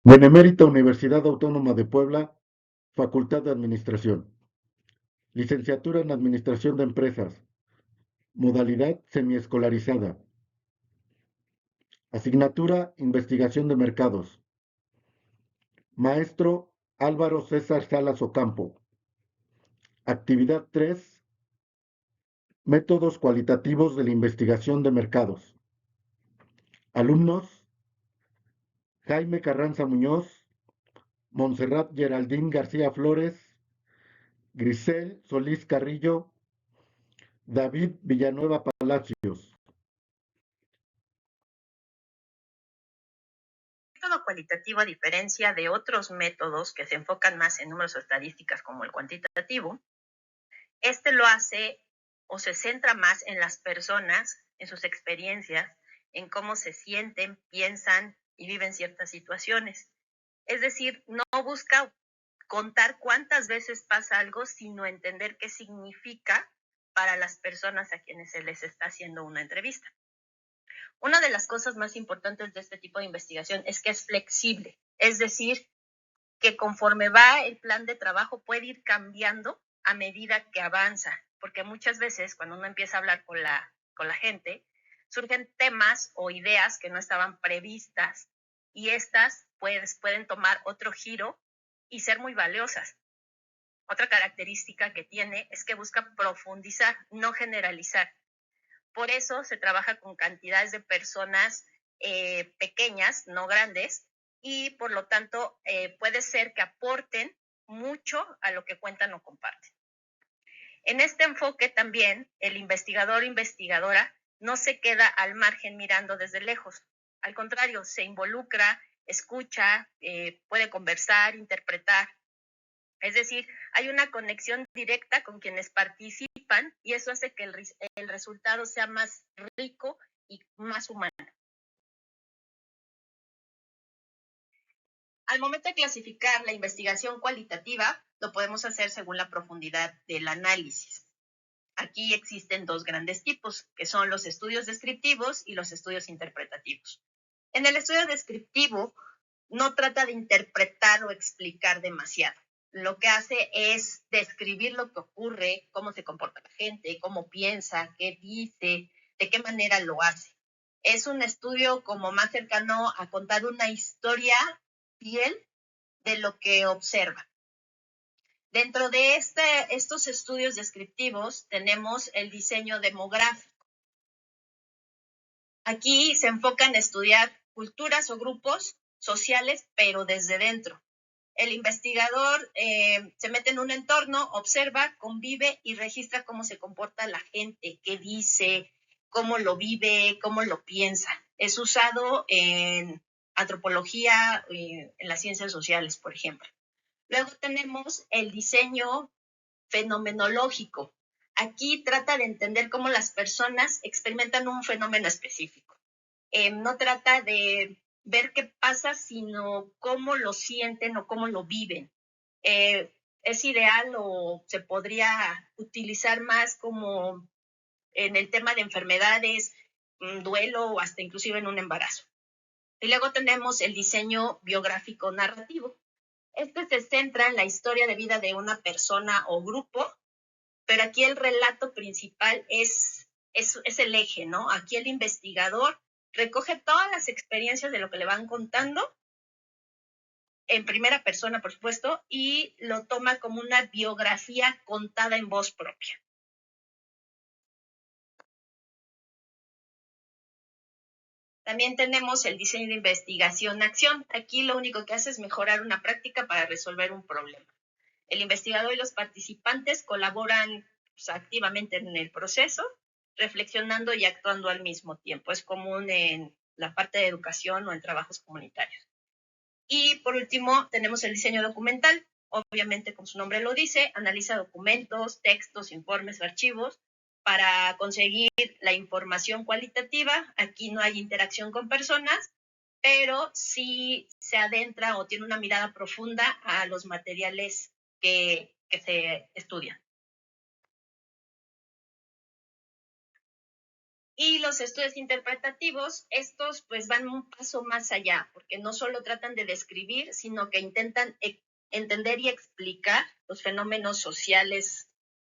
Benemérita Universidad Autónoma de Puebla, Facultad de Administración. Licenciatura en Administración de Empresas. Modalidad semiescolarizada. Asignatura Investigación de Mercados. Maestro Álvaro César Salas Ocampo. Actividad 3. Métodos cualitativos de la investigación de mercados. Alumnos Jaime Carranza Muñoz, Montserrat Geraldine García Flores, Grisel Solís Carrillo, David Villanueva Palacios. El método cualitativo, a diferencia de otros métodos que se enfocan más en números o estadísticas como el cuantitativo, este lo hace o se centra más en las personas, en sus experiencias, en cómo se sienten, piensan y viven ciertas situaciones. Es decir, no busca contar cuántas veces pasa algo, sino entender qué significa para las personas a quienes se les está haciendo una entrevista. Una de las cosas más importantes de este tipo de investigación es que es flexible, es decir, que conforme va el plan de trabajo puede ir cambiando a medida que avanza, porque muchas veces cuando uno empieza a hablar con la gente, surgen temas o ideas que no estaban previstas y estas pueden tomar otro giro y ser muy valiosas. Otra característica que tiene es que busca profundizar, no generalizar. Por eso se trabaja con cantidades de personas pequeñas, no grandes, y por lo tanto puede ser que aporten mucho a lo que cuentan o comparten. En este enfoque también el investigador o investigadora no se queda al margen mirando desde lejos. Al contrario, se involucra, escucha, puede conversar, interpretar. Es decir, hay una conexión directa con quienes participan y eso hace que el resultado sea más rico y más humano. Al momento de clasificar la investigación cualitativa, lo podemos hacer según la profundidad del análisis. Aquí existen dos grandes tipos, que son los estudios descriptivos y los estudios interpretativos. En el estudio descriptivo, no trata de interpretar o explicar demasiado. Lo que hace es describir lo que ocurre, cómo se comporta la gente, cómo piensa, qué dice, de qué manera lo hace. Es un estudio como más cercano a contar una historia fiel de lo que observa. Dentro de estos estudios descriptivos tenemos el diseño demográfico. Aquí se enfoca en estudiar culturas o grupos sociales, pero desde dentro. El investigador se mete en un entorno, observa, convive y registra cómo se comporta la gente, qué dice, cómo lo vive, cómo lo piensa. Es usado en antropología, en las ciencias sociales, por ejemplo. Luego tenemos el diseño fenomenológico. Aquí trata de entender cómo las personas experimentan un fenómeno específico. No trata de ver qué pasa, sino cómo lo sienten o cómo lo viven. Es ideal o se podría utilizar más como en el tema de enfermedades, duelo o hasta inclusive en un embarazo. Y luego tenemos el diseño biográfico narrativo. Este se centra en la historia de vida de una persona o grupo, pero aquí el relato principal es el eje, ¿no? Aquí el investigador recoge todas las experiencias de lo que le van contando, en primera persona, por supuesto, y lo toma como una biografía contada en voz propia. También tenemos el diseño de investigación-acción. Aquí lo único que hace es mejorar una práctica para resolver un problema. El investigador y los participantes colaboran activamente en el proceso, reflexionando y actuando al mismo tiempo. Es común en la parte de educación o en trabajos comunitarios. Y por último, tenemos el diseño documental. Obviamente, como su nombre lo dice, analiza documentos, textos, informes o archivos para conseguir la información cualitativa. Aquí no hay interacción con personas, pero sí se adentra o tiene una mirada profunda a los materiales que se estudian. Y los estudios interpretativos, estos pues van un paso más allá, porque no solo tratan de describir, sino que intentan entender y explicar los fenómenos sociales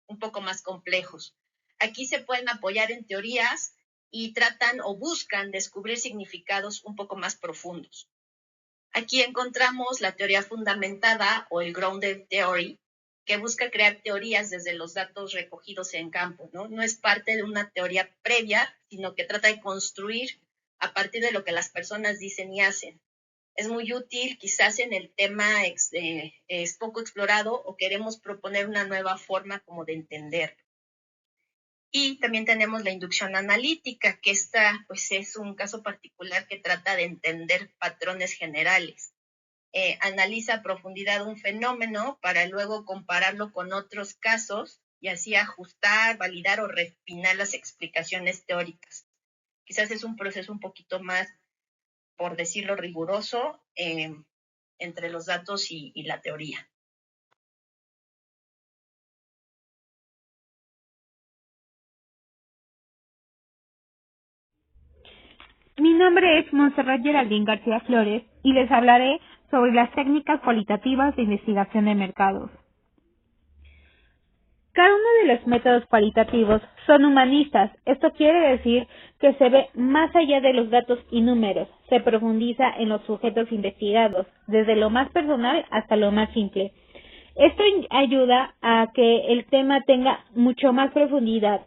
un poco más complejos. Aquí se pueden apoyar en teorías y tratan o buscan descubrir significados un poco más profundos. Aquí encontramos la teoría fundamentada o el grounded theory, que busca crear teorías desde los datos recogidos en campo, ¿no? No es parte de una teoría previa, sino que trata de construir a partir de lo que las personas dicen y hacen. Es muy útil, quizás en el tema es poco explorado o queremos proponer una nueva forma como de entenderlo. Y también tenemos la inducción analítica, que esta pues es un caso particular que trata de entender patrones generales. Analiza a profundidad un fenómeno para luego compararlo con otros casos y así ajustar, validar o refinar las explicaciones teóricas. Quizás es un proceso un poquito más, por decirlo, riguroso entre los datos y la teoría. Mi nombre es Montserrat Geraldine García Flores y les hablaré sobre las técnicas cualitativas de investigación de mercados. Cada uno de los métodos cualitativos son humanistas. Esto quiere decir que se ve más allá de los datos y números, se profundiza en los sujetos investigados, desde lo más personal hasta lo más simple. Esto ayuda a que el tema tenga mucho más profundidad.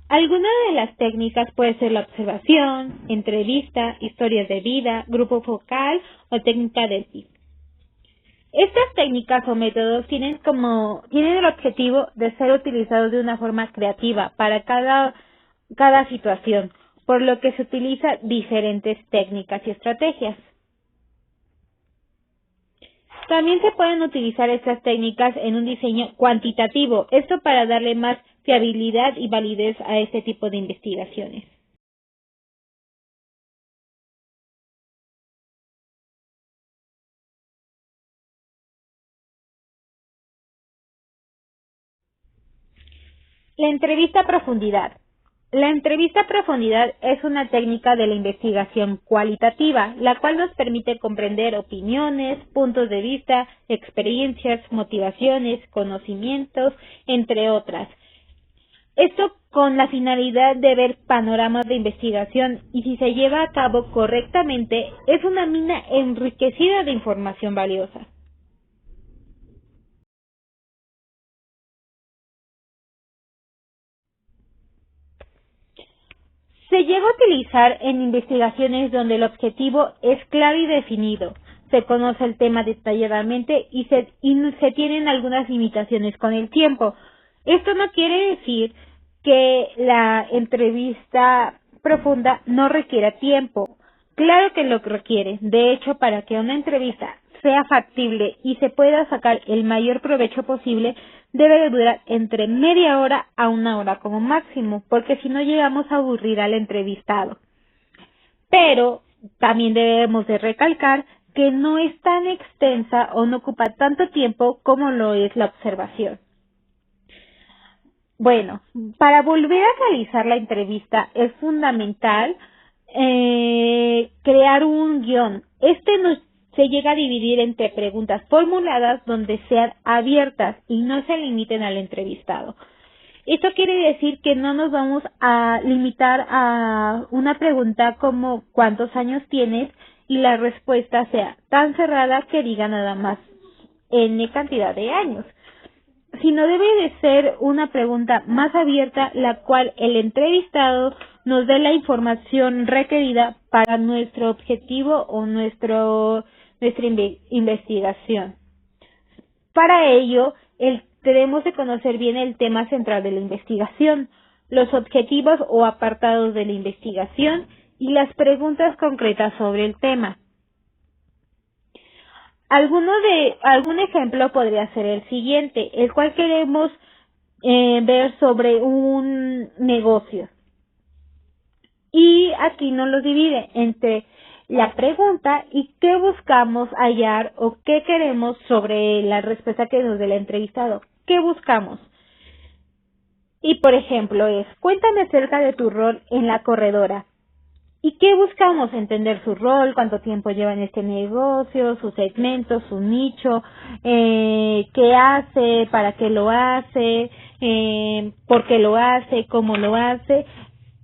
Alguna de las técnicas puede ser la observación, entrevista, historias de vida, grupo focal o técnica del PIB. Estas técnicas o métodos tienen el objetivo de ser utilizados de una forma creativa para cada situación, por lo que se utilizan diferentes técnicas y estrategias. También se pueden utilizar estas técnicas en un diseño cuantitativo, esto para darle más fiabilidad y validez a este tipo de investigaciones. La entrevista a profundidad. La entrevista a profundidad es una técnica de la investigación cualitativa, la cual nos permite comprender opiniones, puntos de vista, experiencias, motivaciones, conocimientos, entre otras. Esto con la finalidad de ver panoramas de investigación y si se lleva a cabo correctamente, es una mina enriquecida de información valiosa. Se llega a utilizar en investigaciones donde el objetivo es claro y definido, se conoce el tema detalladamente y se tienen algunas limitaciones con el tiempo. Esto no quiere decir que la entrevista profunda no requiera tiempo. Claro que lo requiere. De hecho, para que una entrevista sea factible y se pueda sacar el mayor provecho posible, debe de durar entre media hora a una hora como máximo, porque si no llegamos a aburrir al entrevistado. Pero también debemos de recalcar que no es tan extensa o no ocupa tanto tiempo como lo es la observación. Bueno, para volver a realizar la entrevista es fundamental crear un guión. Se llega a dividir entre preguntas formuladas donde sean abiertas y no se limiten al entrevistado. Esto quiere decir que no nos vamos a limitar a una pregunta como ¿cuántos años tienes? Y la respuesta sea tan cerrada que diga nada más N cantidad de años, sino debe de ser una pregunta más abierta, la cual el entrevistado nos dé la información requerida para nuestro objetivo o nuestra investigación. Para ello, debemos de conocer bien el tema central de la investigación, los objetivos o apartados de la investigación y las preguntas concretas sobre el tema. Algún ejemplo podría ser el siguiente, el cual queremos ver sobre un negocio. Y aquí nos lo divide entre la pregunta y qué buscamos hallar o qué queremos sobre la respuesta que nos dé el entrevistado. ¿Qué buscamos? Y por ejemplo cuéntame acerca de tu rol en la corredora. ¿Y qué buscamos? Entender su rol, cuánto tiempo lleva en este negocio, su segmento, su nicho, qué hace, para qué lo hace, por qué lo hace, cómo lo hace.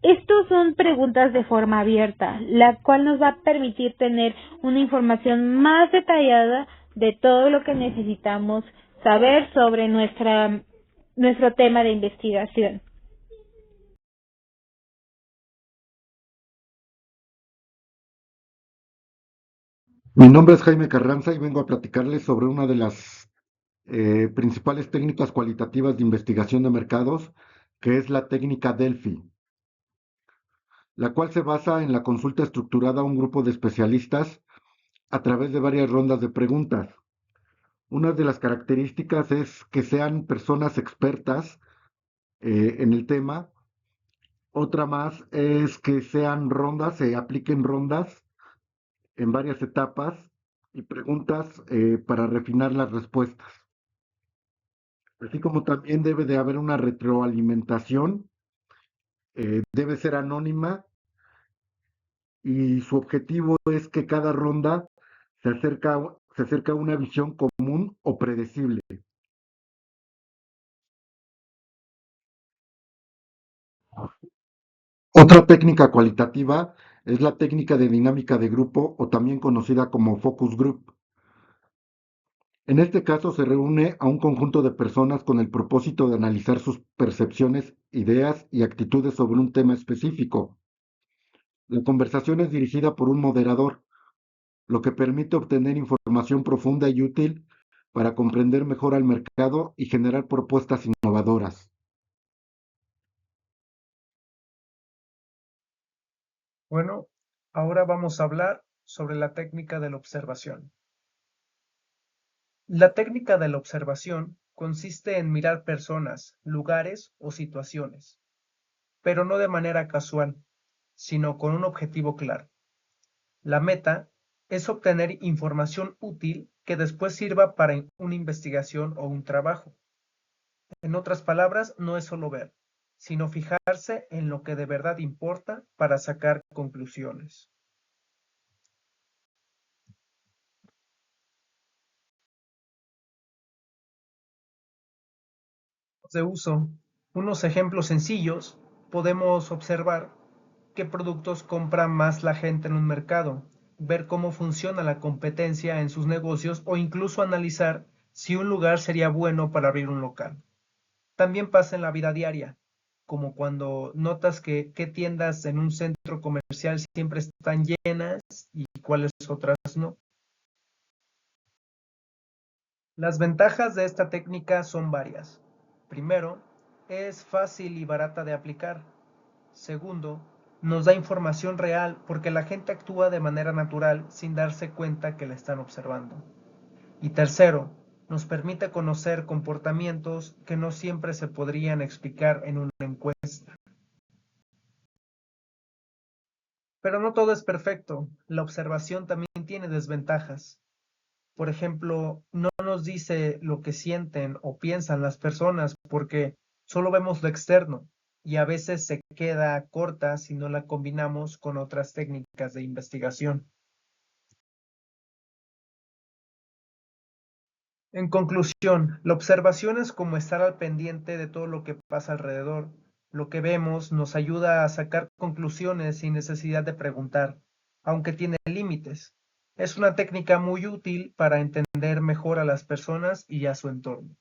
Estos son preguntas de forma abierta, la cual nos va a permitir tener una información más detallada de todo lo que necesitamos saber sobre nuestro tema de investigación. Mi nombre es Jaime Carranza y vengo a platicarles sobre una de las principales técnicas cualitativas de investigación de mercados, que es la técnica Delphi, la cual se basa en la consulta estructurada a un grupo de especialistas a través de varias rondas de preguntas. Una de las características es que sean personas expertas en el tema. Otra más es que sean rondas, se apliquen rondas en varias etapas y preguntas para refinar las respuestas. Así como también debe de haber una retroalimentación, debe ser anónima y su objetivo es que cada ronda se acerca a una visión común o predecible. Otra técnica cualitativa es la técnica de dinámica de grupo o también conocida como focus group. En este caso se reúne a un conjunto de personas con el propósito de analizar sus percepciones, ideas y actitudes sobre un tema específico. La conversación es dirigida por un moderador, lo que permite obtener información profunda y útil para comprender mejor al mercado y generar propuestas innovadoras. Bueno, ahora vamos a hablar sobre la técnica de la observación. La técnica de la observación consiste en mirar personas, lugares o situaciones, pero no de manera casual, sino con un objetivo claro. La meta es obtener información útil que después sirva para una investigación o un trabajo. En otras palabras, no es solo ver, sino fijarse en lo que de verdad importa para sacar conclusiones. De uso. Unos ejemplos sencillos, podemos observar qué productos compra más la gente en un mercado, ver cómo funciona la competencia en sus negocios o incluso analizar si un lugar sería bueno para abrir un local. También pasa en la vida diaria, como cuando notas que qué tiendas en un centro comercial siempre están llenas y cuáles otras no. Las ventajas de esta técnica son varias. Primero, es fácil y barata de aplicar. Segundo, nos da información real porque la gente actúa de manera natural sin darse cuenta que la están observando. Y tercero, nos permite conocer comportamientos que no siempre se podrían explicar en una encuesta. Pero no todo es perfecto. La observación también tiene desventajas. Por ejemplo, no nos dice lo que sienten o piensan las personas porque solo vemos lo externo y a veces se queda corta si no la combinamos con otras técnicas de investigación. En conclusión, la observación es como estar al pendiente de todo lo que pasa alrededor. Lo que vemos nos ayuda a sacar conclusiones sin necesidad de preguntar, aunque tiene límites. Es una técnica muy útil para entender mejor a las personas y a su entorno.